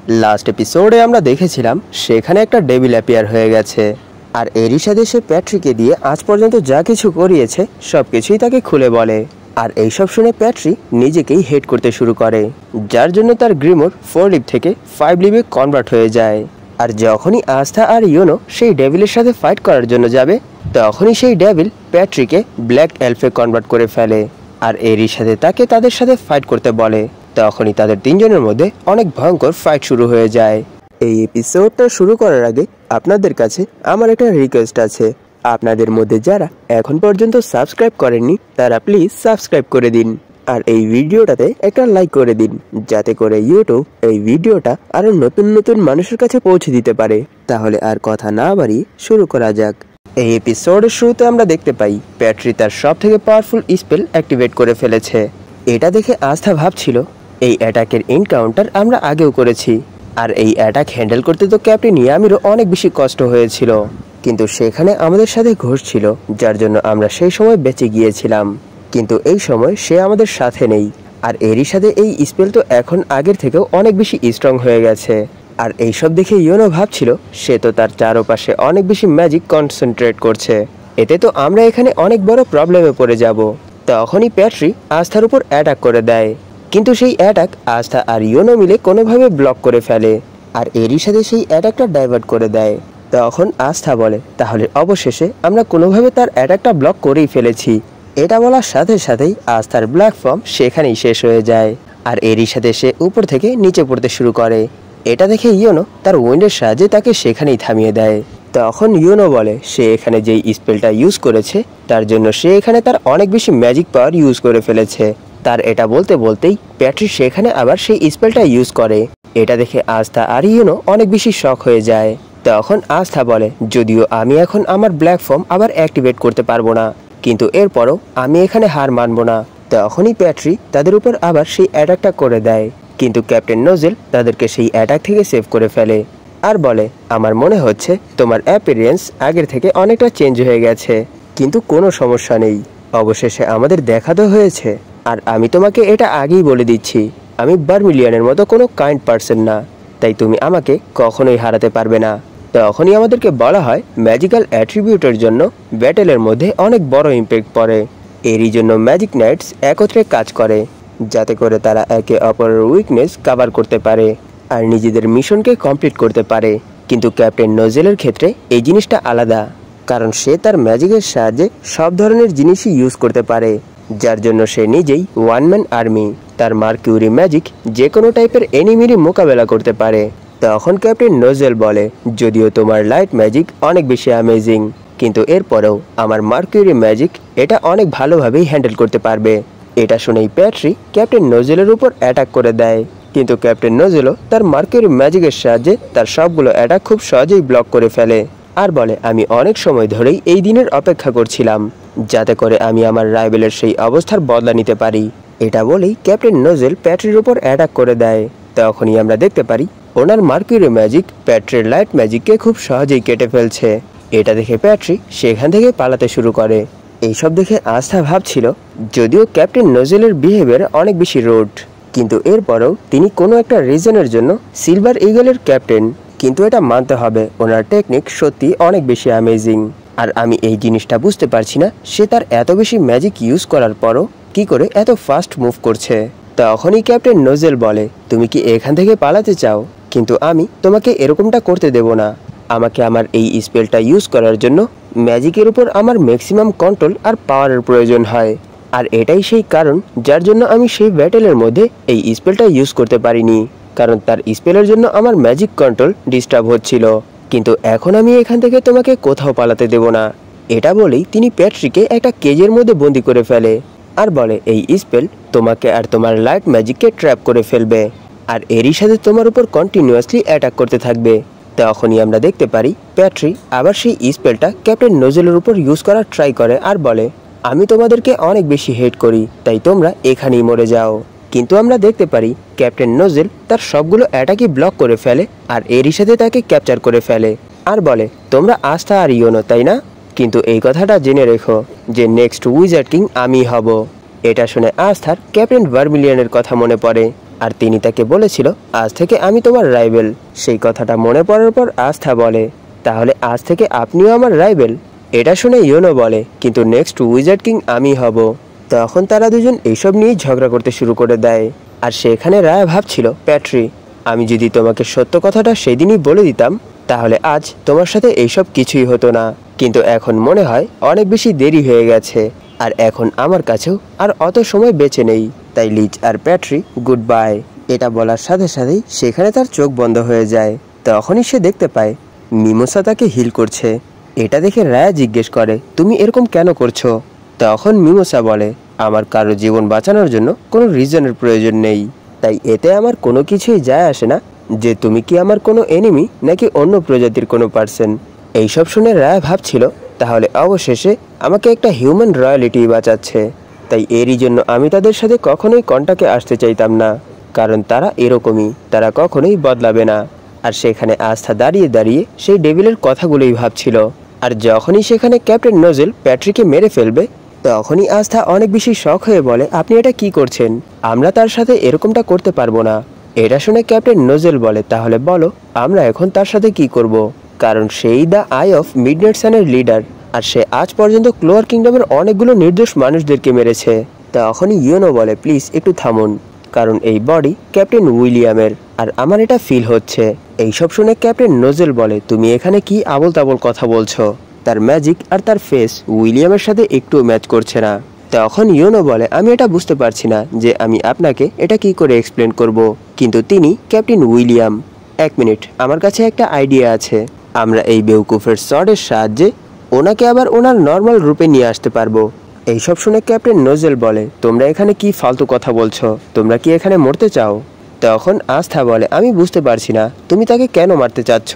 Last এপিসোডে আমরা দেখেছিলাম সেখানে একটা ডেভিল অ্যাপিয়ার হয়ে গেছে, আর এরই সাথে সে প্যাট্রিকে দিয়ে আজ পর্যন্ত যা কিছু করিয়েছে সব কিছুই তাকে খুলে বলে। আর এইসব শুনে প্যাট্রি নিজেকেই হেট করতে শুরু করে, যার জন্য তার গ্রিমোর 4 লিভ থেকে 5 লিভে কনভার্ট হয়ে যায়। আর যখনই আস্থা আর ইয়োনো সেই ডেভিলের সাথে ফাইট করার জন্য যাবে, তখনই সেই ডেভিল প্যাট্রিকে ব্ল্যাক এলফে কনভার্ট করে ফেলে। আর এরই সাথে তাকে তাদের সাথে ফাইট করতে বলে। তখনই তাদের তিনজনের মধ্যে অনেক ভয়ঙ্কর ফাইট শুরু হয়ে যায়। এই এপিসোডটা শুরু করার আগে আপনাদের কাছে আমার একটা রিকোয়েস্ট আছে, আপনাদের মধ্যে যারা এখন পর্যন্ত সাবস্ক্রাইব করেননি তারা প্লিজ সাবস্ক্রাইব করে দিন, আর এই ভিডিওটাতে একটা লাইক করে দিন, যাতে করে ইউটিউব এই ভিডিওটা আরো নতুন নতুন মানুষের কাছে পৌঁছে দিতে পারে। তাহলে আর কথা না বাড়িয়ে শুরু করা যাক। এই এপিসোডের শুরুতে আমরা দেখতে পাই প্যাট্রি তার সব থেকে পাওয়ারফুল স্পেল অ্যাক্টিভেট করে ফেলেছে। এটা দেখে আস্থা ভাবছিল এই অ্যাটাকের এনকাউন্টার আমরা আগেও করেছি, আর এই অ্যাটাক হ্যান্ডেল করতে তো ক্যাপ্টেন ইয়ামিরও অনেক বেশি কষ্ট হয়েছিল, কিন্তু সেখানে আমাদের সাথে ঘটছিল, যার জন্য আমরা সেই সময় বেঁচে গিয়েছিলাম। কিন্তু এই সময় সে আমাদের সাথে নেই, আর এরই সাথে এই স্পেল তো এখন আগের থেকেও অনেক বেশি স্ট্রং হয়ে গেছে। আর এইসব দেখে ইয়োনো ভাবছিল সে তো তার চারপাশে অনেক বেশি ম্যাজিক কনসেন্ট্রেট করছে, এতে তো আমরা এখানে অনেক বড় প্রবলেমে পড়ে যাব। তখনই প্যাট্রি আস্থার উপর অ্যাটাক করে দেয়, কিন্তু সেই অ্যাটাক আস্থা আর ইয়োনো মিলে কোনোভাবে ব্লক করে ফেলে, আর এরই সাথে সেই অ্যাটাকটা ডাইভার্ট করে দেয়। তখন আস্থা বলে, তাহলে অবশেষে আমরা কোনোভাবে তার অ্যাটাকটা ব্লক করেই ফেলেছি। এটা বলার সাথে সাথেই আস্থার ব্ল্যাক ফর্ম সেখানেই শেষ হয়ে যায়, আর এরই সাথে সে উপর থেকে নিচে পড়তে শুরু করে। এটা দেখে ইয়োনো তার উইন্ডের সাহায্যে তাকে সেখানেই থামিয়ে দেয়। তখন ইয়োনো বলে সে এখানে যেই স্পেলটা ইউজ করেছে তার জন্য সে এখানে তার অনেক বেশি ম্যাজিক পাওয়ার ইউজ করে ফেলেছে। তার এটা বলতে বলতেই প্যাট্রি সেখানে আবার সেই স্পেলটা ইউজ করে। এটা দেখে আস্থা আর ইয়োনো অনেক বেশি শক হয়ে যায়। তখন আস্থা বলে, যদিও আমি এখন আমার ব্ল্যাক ফর্ম আবার অ্যাক্টিভেট করতে পারবো না, কিন্তু এরপরও আমি এখানে হার মানবো না। তখনই প্যাট্রি তাদের উপর আবার সেই অ্যাটাকটা করে দেয়, কিন্তু ক্যাপ্টেন নোজেল তাদেরকে সেই অ্যাটাক থেকে সেভ করে ফেলে, আর বলে আমার মনে হচ্ছে তোমার অ্যাপিয়ারেন্স আগের থেকে অনেকটা চেঞ্জ হয়ে গেছে, কিন্তু কোনো সমস্যা নেই, অবশেষে আমাদের দেখা তো হয়েছে। আর আমি তোমাকে এটা আগেই বলে দিচ্ছি, আমি ভার্মিলিয়নের মতো কোনো কাইন্ড পারসন না, তাই তুমি আমাকে কখনোই হারাতে পারবে না। তখনই আমাদেরকে বলা হয় ম্যাজিক্যাল অ্যাট্রিবিউটের জন্য ব্যাটেলের মধ্যে অনেক বড় ইম্প্যাক্ট পড়ে। এরই জন্য ম্যাজিক নাইটস একত্রে কাজ করে, যাতে করে তারা একে অপরের উইকনেস কভার করতে পারে আর নিজেদের মিশনকে কমপ্লিট করতে পারে। কিন্তু ক্যাপ্টেন নোজেলের ক্ষেত্রে এই জিনিসটা আলাদা, কারণ সে তার ম্যাজিকের সাহায্যে সব ধরনের জিনিসই ইউজ করতে পারে, যার জন্য সে নিজেই ওয়ান ম্যান আর্মি। তার মার্কিউরি ম্যাজিক যে কোনো টাইপের এনিমিরই মোকাবেলা করতে পারে। তখন ক্যাপ্টেন নোজেল বলে, যদিও তোমার লাইট ম্যাজিক অনেক বেশি অ্যামেজিং, কিন্তু এরপরেও আমার মার্কিউরি ম্যাজিক এটা অনেক ভালোভাবেই হ্যান্ডেল করতে পারবে। এটা শুনেই প্যাট্রি ক্যাপ্টেন নোজেলের উপর অ্যাটাক করে দেয়, কিন্তু ক্যাপ্টেন নোজেলও তার মার্কিউরি ম্যাজিকের সাহায্যে তার সবগুলো অ্যাটাক খুব সহজেই ব্লক করে ফেলে, আর বলে আমি অনেক সময় ধরেই এই দিনের অপেক্ষা করছিলাম, যাতে করে আমি আমার রাইভেলের সেই অবস্থার বদলা নিতে পারি। এটা বলেই ক্যাপ্টেন নোজেল প্যাট্রির উপর অ্যাটাক করে দেয়। তখনই আমরা দেখতে পারি ওনার মার্কিউরি ম্যাজিক প্যাট্রির লাইট ম্যাজিককে খুব সহজেই কেটে ফেলছে। এটা দেখে প্যাট্রি সেখান থেকে পালাতে শুরু করে। এইসব দেখে আস্থা ভাবছিল, যদিও ক্যাপ্টেন নোজেলের বিহেভিয়ার অনেক বেশি রুড, কিন্তু এরপরেও তিনি কোনো একটা রিজনের জন্য সিলভার ইগলের ক্যাপ্টেন, কিন্তু এটা মানতে হবে ওনার টেকনিক সত্যি অনেক বেশি অ্যামেজিং। আর আমি এই জিনিসটা বুঝতে পারছি না সে তার এত বেশি ম্যাজিক ইউজ করার পরও কি করে এত ফাস্ট মুভ করছে। তখনই ক্যাপ্টেন নোজেল বলে, তুমি কি এখান থেকে পালাতে চাও? কিন্তু আমি তোমাকে এরকমটা করতে দেব না। আমাকে আমার এই স্পেলটা ইউজ করার জন্য ম্যাজিকের উপর আমার ম্যাক্সিমাম কন্ট্রোল আর পাওয়ারের প্রয়োজন হয়, আর এটাই সেই কারণ যার জন্য আমি সেই ব্যাটেলের মধ্যে এই স্পেলটা ইউজ করতে পারিনি, কারণ তার স্পেলের জন্য আমার ম্যাজিক কন্ট্রোল ডিস্টার্ব হচ্ছিল। কিন্তু এখন আমি এখান থেকে তোমাকে কোথাও পালাতে দেব না। এটা বলেই তিনি প্যাট্রিকে একটা কেজের মধ্যে বন্দি করে ফেলে, আর বলে এই স্পেল তোমাকে আর তোমার লাইট ম্যাজিককে ট্র্যাপ করে ফেলবে, আর এরই সাথে তোমার উপর কন্টিনিউয়াসলি অ্যাটাক করতে থাকবে। তখনই আমরা দেখতে পারি প্যাট্রি আবার সেই স্পেলটা ক্যাপ্টেন নোজেলের উপর ইউজ করার ট্রাই করে, আর বলে আমি তোমাদেরকে অনেক বেশি হেট করি, তাই তোমরা এখানেই মরে যাও। কিন্তু আমরা দেখতে পারি ক্যাপ্টেন নোজেল তার সবগুলো অ্যাটাকই ব্লক করে ফেলে, আর এরই সাথে তাকে ক্যাপচার করে ফেলে, আর বলে তোমরা আস্থা আর ইয়োনো, তাই না? কিন্তু এই কথাটা জেনে রেখো যে নেক্সট উইজার্ড কিং আমি হব। এটা শুনে আস্থার ক্যাপ্টেন ভার্মিলিয়নের কথা মনে পড়ে, আর তিনি তাকে বলেছিল আজ থেকে আমি তোমার রাইভেল। সেই কথাটা মনে পড়ার পর আস্থা বলে, তাহলে আজ থেকে আপনিও আমার রাইভেল? এটা শুনে ইয়োনো বলে, কিন্তু নেক্সট উইজার্ড কিং আমি হব। তখন তারা দুজন এইসব নিয়েই ঝগড়া করতে শুরু করে দেয়। আর সেখানে রায়া ভাবছিল, প্যাট্রি, আমি যদি তোমাকে সত্য কথাটা সেদিনই বলে দিতাম তাহলে আজ তোমার সাথে এইসব কিছুই হতো না। কিন্তু এখন মনে হয় অনেক বেশি দেরি হয়ে গেছে, আর এখন আমার কাছেও আর অত সময় বেঁচে নেই। তাই লিজ আর প্যাট্রি গুড বাই। এটা বলার সাথে সাথেই সেখানে তার চোখ বন্ধ হয়ে যায়। তখনই সে দেখতে পায় মিমোসা তাকে হিল করছে। এটা দেখে রায়া জিজ্ঞেস করে, তুমি এরকম কেন করছো? তখন মিমোসা বলে, আমার কারো জীবন বাঁচানোর জন্য কোনো রিজনের প্রয়োজন নেই, তাই এতে আমার কোনো কিছুই যায় আসে না যে তুমি কি আমার কোনো এনিমি নাকি অন্য প্রজাতির কোনো পার্সন। এইসব শুনে রায়া ভাবছিল, তাহলে অবশেষে আমাকে একটা হিউম্যান রয়্যালিটি বাঁচাচ্ছে। তাই এরই জন্য আমি তাদের সাথে কখনোই কন্টাক্টে আসতে চাইতাম না, কারণ তারা এরকমই, তারা কখনোই বদলাবে না। আর সেখানে আস্থা দাঁড়িয়ে দাঁড়িয়ে সেই ডেভিলের কথাগুলোই ভাবছিল। আর যখনই সেখানে ক্যাপ্টেন নোজেল প্যাট্রিকে মেরে ফেলবে তখনই আস্থা অনেক বেশি শখ হয়ে বলে, আপনি এটা কি করছেন? আমরা তার সাথে এরকমটা করতে পারবো না। এটা শুনে ক্যাপ্টেন নোজেল বলে, তাহলে বলো আমরা এখন তার সাথে কি করব? কারণ সেই দ্য আই অফ মিডনাইট সানের লিডার, আর সে আজ পর্যন্ত ক্লোয়ার কিংডমের অনেকগুলো নির্দোষ মানুষদেরকে মেরেছে। তখনই ইয়োনো বলে, প্লিজ একটু থামুন, কারণ এই বডি ক্যাপ্টেন উইলিয়ামের, আর আমার এটা ফিল হচ্ছে। এইসব শুনে ক্যাপ্টেন নোজেল বলে, তুমি এখানে কি আবল তাবল কথা বলছো? তার ম্যাজিক আর তার ফেস উইলিয়ামের সাথে একটু ম্যাচ করছে না। তখন ইয়োনো বলে, আমি এটা বুঝতে পারছি না যে আমি আপনাকে এটা কি করে এক্সপ্লেন করব, কিন্তু তিনি ক্যাপ্টেন উইলিয়াম। এক মিনিট, আমার কাছে একটা আইডিয়া আছে। আমরা এই বেউকুফের সর্ডের সাহায্যে ওনাকে আবার ওনার নর্মাল রূপে নিয়ে আসতে পারবো। এইসব শুনে ক্যাপ্টেন নোজেল বলে, তোমরা এখানে কি ফালতু কথা বলছো? তোমরা কি এখানে মরতে চাও? তখন আস্থা বলে, আমি বুঝতে পারছি না তুমি তাকে কেন মারতে চাচ্ছ।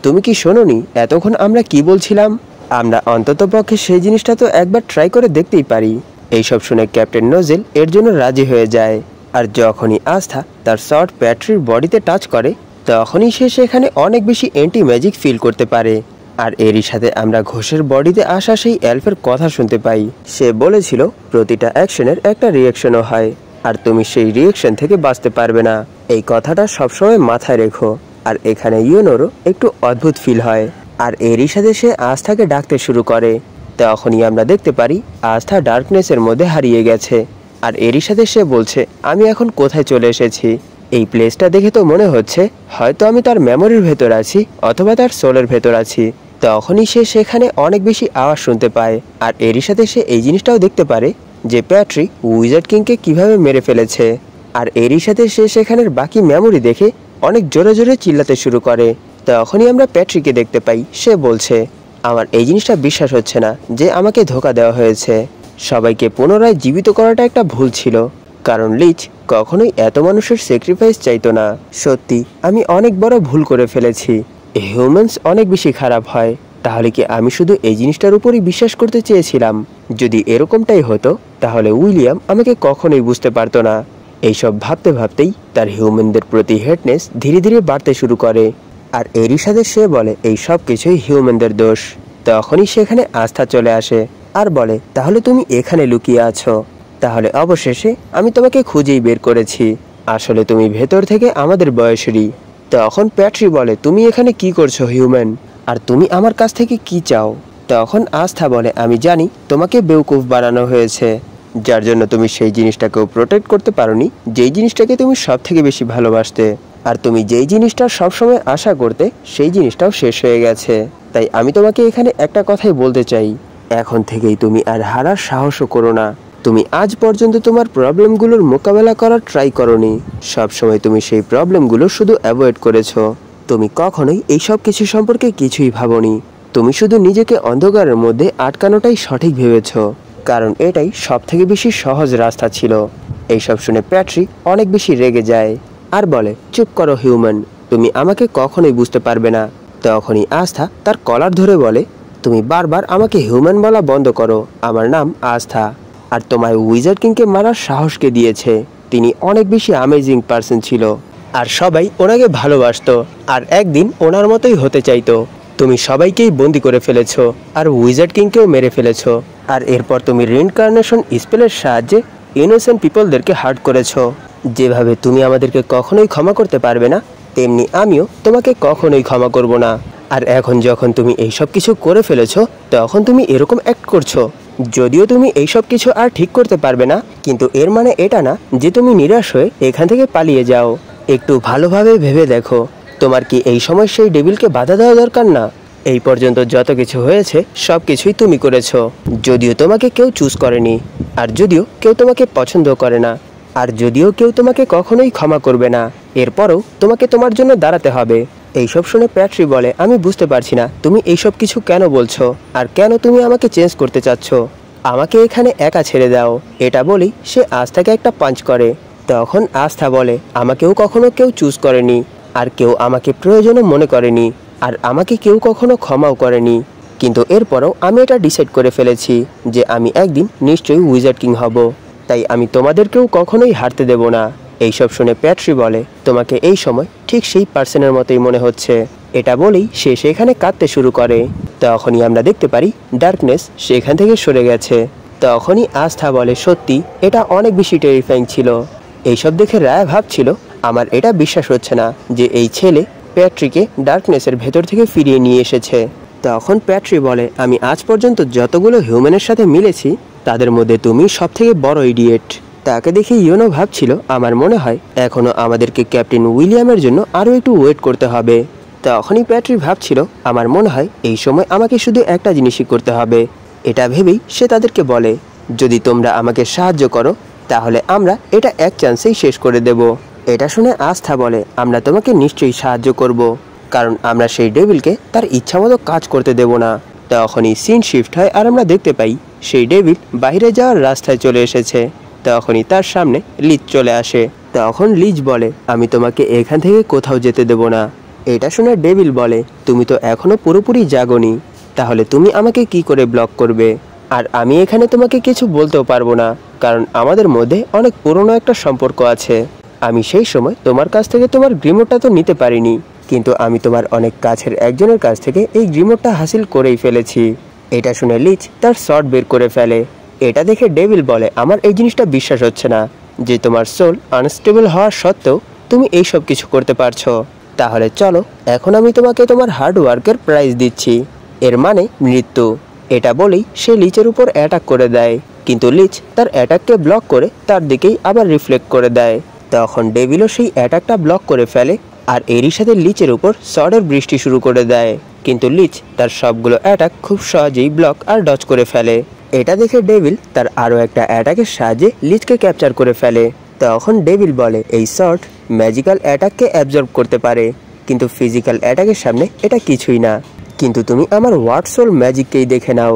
তুমি কি শোনোনি এতক্ষণ আমরা কি বলছিলাম? আমরা অন্ততপক্ষে সেই জিনিসটা তো একবার ট্রাই করে দেখতেই পারি। এইসব শুনে ক্যাপ্টেন নোজেল এর জন্য রাজি হয়ে যায়। আর যখনই আস্থা তার শর্ট প্যাট্রির বডিতে টাচ করে তখনই সে সেখানে অনেক বেশি অ্যান্টি ম্যাজিক ফিল করতে পারে। আর এরই সাথে আমরা ঘোষের বডিতে আসা সেই এলফের কথা শুনতে পাই। সে বলেছিল প্রতিটা অ্যাকশনের একটা রিয়াকশনও হয়, আর তুমি সেই রিয়াকশন থেকে বাঁচতে পারবে না। এই কথাটা সবসময় মাথায় রেখো। আর এখানে ইয়োনোরও একটু অদ্ভুত ফিল হয়, আর এরই সাথে সে আস্থাকে ডাকতে শুরু করে। তখনই আমরা দেখতে পারি আস্থা ডার্কনেসের মধ্যে হারিয়ে গেছে। আর এরই সাথে সে বলছে, আমি এখন কোথায় চলে এসেছি? এই প্লেসটা দেখে তো মনে হচ্ছে হয়তো আমি তার মেমোরির ভেতর আছি অথবা তার সোলের ভেতর আছি। তখনই সে সেখানে অনেক বেশি আওয়াজ শুনতে পায়। আর এরই সাথে সে এই জিনিসটাও দেখতে পারে যে প্যাট্রি উইজার্ড কিংকে কিভাবে মেরে ফেলেছে। আর এরই সাথে সে সেখানের বাকি মেমোরি দেখে অনেক জোরে জোরে চিল্লাতে শুরু করে। তখনই আমরা প্যাট্রিকে দেখতে পাই, সে বলছে, আমার এই জিনিসটা বিশ্বাস হচ্ছে না যে আমাকে ধোঁকা দেওয়া হয়েছে। সবাইকে পুনরায় জীবিত করাটা একটা ভুল ছিল, কারণ লিচ কখনোই এত মানুষের স্যাক্রিফাইস চাইতো না। সত্যি আমি অনেক বড় ভুল করে ফেলেছি। হিউম্যানস অনেক বেশি খারাপ হয়। তাহলে কি আমি শুধু এই জিনিসটার উপরই বিশ্বাস করতে চেয়েছিলাম? যদি এরকমটাই হতো তাহলে উইলিয়াম আমাকে কখনোই বুঝতে পারতো না। এইসব ভাবতে ভাবতেই তার হিউম্যানদের প্রতি হেটনেস ধীরে ধীরে বাড়তে শুরু করে। আর এরই সাথে সে বলে এই সব কিছুই হিউম্যানদের দোষ। তখনই সেখানে আস্থা চলে আসে আর বলে, তাহলে তুমি এখানে লুকিয়ে আছো? তাহলে অবশেষে আমি তোমাকে খুঁজেই বের করেছি। আসলে তুমি ভেতর থেকে আমাদের বয়সেরই। তখন প্যাট্রি বলে, তুমি এখানে কি করছো হিউম্যান? আর তুমি আমার কাছ থেকে কি চাও? তখন আস্থা বলে, আমি জানি তোমাকে বেউকুফ বানানো হয়েছে, যার জন্য তুমি সেই জিনিসটাকেও প্রোটেক্ট করতে পারোনি যেই জিনিসটাকে তুমি সব থেকে বেশি ভালোবাসতে। আর তুমি যেই জিনিসটা সবসময় আশা করতে সেই জিনিসটাও শেষ হয়ে গেছে। তাই আমি তোমাকে এখানে একটা কথাই বলতে চাই, এখন থেকেই তুমি আর হারার সাহসও করো না। তুমি আজ পর্যন্ত তোমার প্রবলেমগুলোর মোকাবেলা করার ট্রাই করোনি। সবসময় তুমি সেই প্রবলেমগুলো শুধু অ্যাভয়েড করেছো। তুমি কখনোই এই সব কিছু সম্পর্কে কিছুই ভাবোনি। তুমি শুধু নিজেকে অন্ধকারের মধ্যে আটকানোটাই সঠিক ভেবেছ, কারণ এটাই সব থেকে বেশি সহজ রাস্তা ছিল। এইসব শুনে প্যাট্রি অনেক বেশি রেগে যায় আর বলে, চুপ করো হিউম্যান, তুমি আমাকে কখনোই বুঝতে পারবে না। তখনই আস্থা তার কলার ধরে বলে, তুমি বারবার আমাকে হিউম্যান বলা বন্ধ করো। আমার নাম আস্থা। আর তোমায় উইজার্ড কিংকে মারার সাহসকে দিয়েছে। তিনি অনেক বেশি অ্যামেজিং পার্সন ছিল, আর সবাই ওনাকে ভালোবাসতো, আর একদিন ওনার মতোই হতে চাইতো। তুমি সবাইকেই বন্দি করে ফেলেছো, আর উইজার্ড কিংকেও মেরে ফেলেছো। আর এরপর তুমি রিইনকার্নেশন স্পেলের সাহায্যে ইনোসেন্ট পিপলদেরকে হার্ট করেছো। যেভাবে তুমি আমাদেরকে কখনোই ক্ষমা করতে পারবে না, তেমনি আমিও তোমাকে কখনোই ক্ষমা করব না। আর এখন যখন তুমি এই সব কিছু করে ফেলেছো, তখন তুমি এরকম অ্যাক্ট করছো। যদিও তুমি এই সব কিছু আর ঠিক করতে পারবে না, কিন্তু এর মানে এটা না যে তুমি নিরাশ হয়ে এখান থেকে পালিয়ে যাও। একটু ভালোভাবে ভেবে দেখো, তোমার কি এই সময় সেই ডেভিলকে বাধা দেওয়া দরকার না? এই পর্যন্ত যত কিছু হয়েছে সব কিছুই তুমি করেছো। যদিও তোমাকে কেউ চুজ করেনি, আর যদিও কেউ তোমাকে পছন্দ করে না, আর যদিও কেউ তোমাকে কখনোই ক্ষমা করবে না, এরপরও তোমাকে তোমার জন্য দাঁড়াতে হবে। এইসব শুনে প্যাট্রি বলে, আমি বুঝতে পারছি না তুমি এইসব কিছু কেন বলছো, আর কেন তুমি আমাকে চেঞ্জ করতে চাচ্ছ। আমাকে এখানে একা ছেড়ে দাও। এটা বলেই সে আস্থাকে একটা পাঞ্চ করে। তখন আস্থা বলে, আমাকেও কখনো কেউ চুজ করেনি, আর কেউ আমাকে প্রয়োজনও মনে করেনি, আর আমাকে কেউ কখনো ক্ষমাও করেনি। কিন্তু এরপরও আমি এটা ডিসাইড করে ফেলেছি যে আমি একদিন নিশ্চয়ই উইজার্ড কিং হব। তাই আমি তোমাদেরকেও কখনোই হারতে দেব না। এইসব শুনে প্যাট্রি বলে, তোমাকে এই সময় ঠিক সেই পার্সনের মতোই মনে হচ্ছে। এটা বলেই সে সেখানে কাঁদতে শুরু করে। তখনই আমরা দেখতে পারি ডার্কনেস সেখান থেকে সরে গেছে। তখনই আস্থা বলে, সত্যি এটা অনেক বেশি টেরিফাইং ছিল। এইসব দেখে রায়া ভাবছিল, আমার এটা বিশ্বাস হচ্ছে না যে এই ছেলে প্যাট্রিকে ডার্কনেসের ভেতর থেকে ফিরিয়ে নিয়ে এসেছে। তখন প্যাট্রি বলে, আমি আজ পর্যন্ত যতগুলো হিউম্যানের সাথে মিলেছি তাদের মধ্যে তুমি সবথেকে বড় ইডিয়েট। তাকে দেখে ইয়োনো ভাবছিল, আমার মনে হয় এখনও আমাদেরকে ক্যাপ্টেন উইলিয়ামের জন্য আরও একটু ওয়েট করতে হবে। তখনই প্যাট্রি ভাবছিল, আমার মনে হয় এই সময় আমাকে শুধু একটা জিনিসই করতে হবে। এটা ভেবেই সে তাদেরকে বলে, যদি তোমরা আমাকে সাহায্য করো তাহলে আমরা এটা এক চান্সেই শেষ করে দেব। এটা শুনে আস্থা বলে, আমরা তোমাকে নিশ্চয়ই সাহায্য করব, কারণ আমরা সেই ডেভিলকে তার ইচ্ছামতো কাজ করতে দেব না। তখনই সিন শিফট হয় আর আমরা দেখতে পাই সেই ডেভিল বাইরে যাওয়ার রাস্তায় চলে এসেছে। তখনই তার সামনে লিজ চলে আসে। তখন লিজ বলে, আমি তোমাকে এখান থেকে কোথাও যেতে দেব না। এটা শুনে ডেভিল বলে, তুমি তো এখনো পুরোপুরি জাগোনি, তাহলে তুমি আমাকে কি করে ব্লক করবে? আর আমি এখানে তোমাকে কিছু বলতেও পারবো না, কারণ আমাদের মধ্যে অনেক পুরনো একটা সম্পর্ক আছে। আমি সেই সময় তোমার কাছ থেকে তোমার গ্রিমোটটা তো নিতে পারিনি, কিন্তু আমি তোমার অনেক কাছের একজনের কাছ থেকে এই গ্রিমোটটা হাসিল করেই ফেলেছি। এটা শুনে লিজ তার শর্ট বের করে ফেলে। এটা দেখে ডেভিল বলে, আমার এই জিনিসটা বিশ্বাস হচ্ছে না যে তোমার সোল আনস্টেবল হওয়া সত্ত্বেও তুমি এই সব কিছু করতে পারছো। তাহলে চলো, এখন আমি তোমাকে তোমার হার্ড ওয়ার্কের প্রাইজ দিচ্ছি, এর মানে মৃত্যু। এটা বলেই সে লিচের উপর অ্যাটাক করে দেয়, কিন্তু লিচ তার অ্যাটাককে ব্লক করে তার দিকেই আবার রিফ্লেক্ট করে দেয়। তখন ডেভিলও সেই অ্যাটাকটা ব্লক করে ফেলে, আর এরই সাথে লিচের উপর সর্ডের বৃষ্টি শুরু করে দেয়। কিন্তু লিচ তার সবগুলো অ্যাটাক খুব সহজেই ব্লক আর ডজ করে ফেলে। এটা দেখে ডেভিল তার আরও একটা অ্যাটাকের সাহায্যে লিচকে ক্যাপচার করে ফেলে। তখন ডেভিল বলে, এই সর্ট ম্যাজিক্যাল অ্যাটাককে অ্যাবজর্ব করতে পারে, কিন্তু ফিজিক্যাল অ্যাটাকের সামনে এটা কিছুই না। কিন্তু তুমি আমার ওয়ার্ড সোল ম্যাজিককেই দেখে নাও,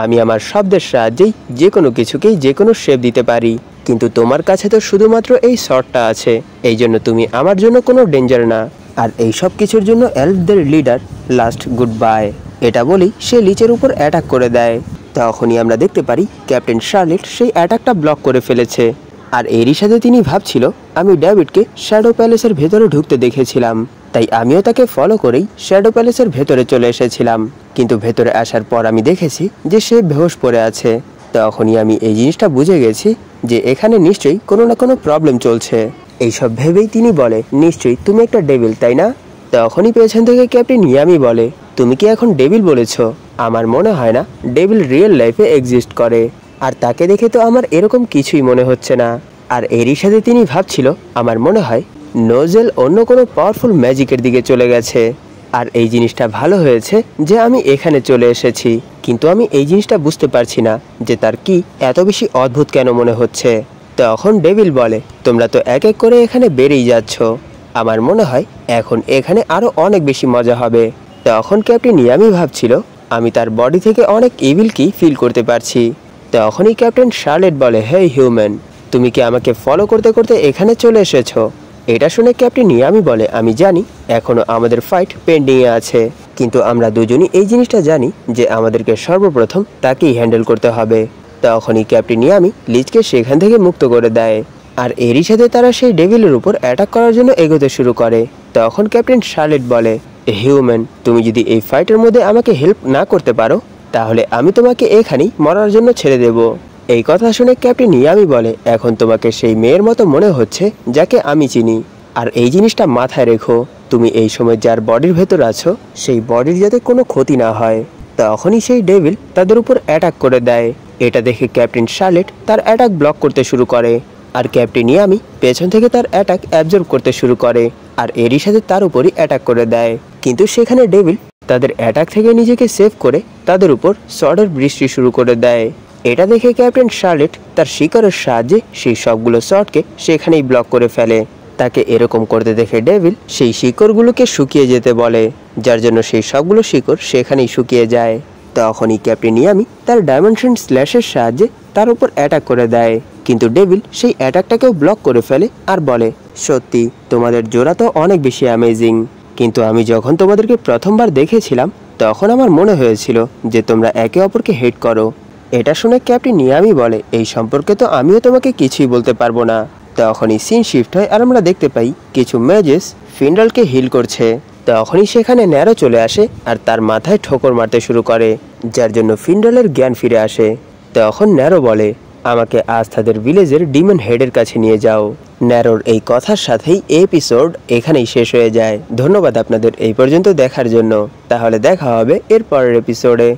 আমি আমার শব্দের সাহায্যেই যে কোনো কিছুকেই যে কোনো শেপ দিতে পারি, কিন্তু তোমার কাছে তো শুধুমাত্র এই শর্টটা আছে, এই জন্য তুমি আমার জন্য কোনো ডেঞ্জার না। আর এই সব কিছুর জন্য এলফদের লিডার লাস্ট গুড বাই। এটা বলেই সে লিচের উপর অ্যাটাক করে দেয়। তখনই আমরা দেখতে পারি ক্যাপ্টেন শার্লেট সেই অ্যাটাকটা ব্লক করে ফেলেছে। আর এরই সাথে তিনি ভাবছিল, আমি ডেভিডকে শ্যাডো প্যালেসের ভেতরে ঢুকতে দেখেছিলাম, তাই আমিও তাকে ফলো করেই শ্যাডো প্যালেসের ভেতরে চলে এসেছিলাম, কিন্তু ভেতরে আসার পর আমি দেখেছি যে সে বেহোশ পড়ে আছে। তখনই আমি এই জিনিসটা বুঝে গেছি যে এখানে নিশ্চয়ই কোনো না কোনো প্রবলেম চলছে। এইসব ভেবেই তিনি বলে, নিশ্চয়ই তুমি একটা ডেভিল, তাই না? তখনই পেছন থেকে ক্যাপ্টেন ইয়ামি বলে, তুমি কি এখন ডেভিল বলেছো? আমার মনে হয় না ডেভিল রিয়েল লাইফে এক্সিস্ট করে, আর তাকে দেখে তো আমার এরকম কিছুই মনে হচ্ছে না। আর এরই সাথে তিনি ভাবছিল, আমার মনে হয় নোজেল অন্য কোনো পাওয়ারফুল ম্যাজিকের দিকে চলে গেছে। আর এই জিনিসটা ভালো হয়েছে যে আমি এখানে চলে এসেছি, কিন্তু আমি এই জিনিসটা বুঝতে পারছি না যে তার কি এত বেশি অদ্ভুত কেন মনে হচ্ছে। তখন ডেভিল বলে, তোমরা তো এক এক করে এখানে বেরিয়ে যাচ্ছ, আমার মনে হয় এখন এখানে আরও অনেক বেশি মজা হবে। তখন ক্যাপ্টেন ইয়ামি ভাবছিল, আমি তার বডি থেকে অনেক ইভিল কি ফিল করতে পারছি। তখনই ক্যাপ্টেন শার্লেট বলে, হে হিউম্যান, তুমি কি আমাকে ফলো করতে করতে এখানে চলে এসেছো? এটা শুনে ক্যাপ্টেন ইয়ামি বলে, আমি জানি এখনও আমাদের ফাইট পেন্ডিংয়ে আছে, কিন্তু আমরা দুজনই এই জিনিসটা জানি যে আমাদেরকে সর্বপ্রথম তাকেই হ্যান্ডেল করতে হবে। তখনই ক্যাপ্টেন ইয়ামি লিজকে সেখান থেকে মুক্ত করে দেয়, আর এরই সাথে তারা সেই ডেভিলের উপর অ্যাটাক করার জন্য এগোতে শুরু করে। তখন ক্যাপ্টেন শার্লেট বলে, হিউম্যান, তুমি যদি এই ফাইটের মধ্যে আমাকে হেল্প না করতে পারো তাহলে আমি তোমাকে এখানেই মরার জন্য ছেড়ে দেব। এই কথা শুনে ক্যাপ্টেন ইয়ামি বলে, এখন তোমাকে সেই মেয়ের মতো মনে হচ্ছে যাকে আমি চিনি। আর এই জিনিসটা মাথায় রেখো, তুমি এই সময় যার বডির ভেতর আছো সেই বডির যাতে কোনো ক্ষতি না হয়। তখনই সেই ডেভিল তাদের উপর অ্যাটাক করে দেয়। এটা দেখে ক্যাপ্টেন শার্লেট তার অ্যাটাক ব্লক করতে শুরু করে, আর ক্যাপ্টেন ইয়ামি পেছন থেকে তার অ্যাটাক অ্যাবজর্ব করতে শুরু করে আর এরই সাথে তার উপরই অ্যাটাক করে দেয়। কিন্তু সেখানে ডেভিল তাদের অ্যাটাক থেকে নিজেকে সেভ করে তাদের উপর সর্ডের বৃষ্টি শুরু করে দেয়। এটা দেখে ক্যাপ্টেন শার্লেট তার শিকারের সাহায্যে সেই সবগুলো শটকে সেখানেই ব্লক করে ফেলে। তাকে এরকম করতে দেখে ডেভিল সেই শিকড়গুলোকে শুকিয়ে যেতে বলে, যার জন্য সেই সবগুলো শিকড় সেখানেই শুকিয়ে যায়। তখনই ক্যাপ্টেন ইয়ামি তার ডাইমেনশন স্ল্যাশের সাহায্যে তার উপর অ্যাটাক করে দেয়, কিন্তু ডেভিল সেই অ্যাটাকটাকেও ব্লক করে ফেলে আর বলে, সত্যি তোমাদের জোড়া তো অনেক বেশি অ্যামেজিং, কিন্তু আমি যখন তোমাদেরকে প্রথমবার দেখেছিলাম তখন আমার মনে হয়েছিল যে তোমরা একে অপরকে হেট করো। এটা শুনে ক্যাপ্টেন ইয়ামি বলে, এই সম্পর্কে তো আমিও তোমাকে কিছুই বলতে পারবো না। তখনই সিন শিফট হয় আর আমরা দেখতে পাই কিছু ম্যাজেস ফিন্ডালকে হিল করছে। তখনই সেখানে ন্যারো চলে আসে আর তার মাথায় ঠোকর মারতে শুরু করে, যার জন্য ফিন্ডালের জ্ঞান ফিরে আসে। তখন ন্যারো বলে, আমাকে আজ তাদের ভিলেজের ডিমন হেডের কাছে নিয়ে যাও। ন্যারোর এই কথার সাথেই এপিসোড এখানেই শেষ হয়ে যায়। ধন্যবাদ আপনাদের এই পর্যন্ত দেখার জন্য। তাহলে দেখা হবে এর পরের এপিসোডে।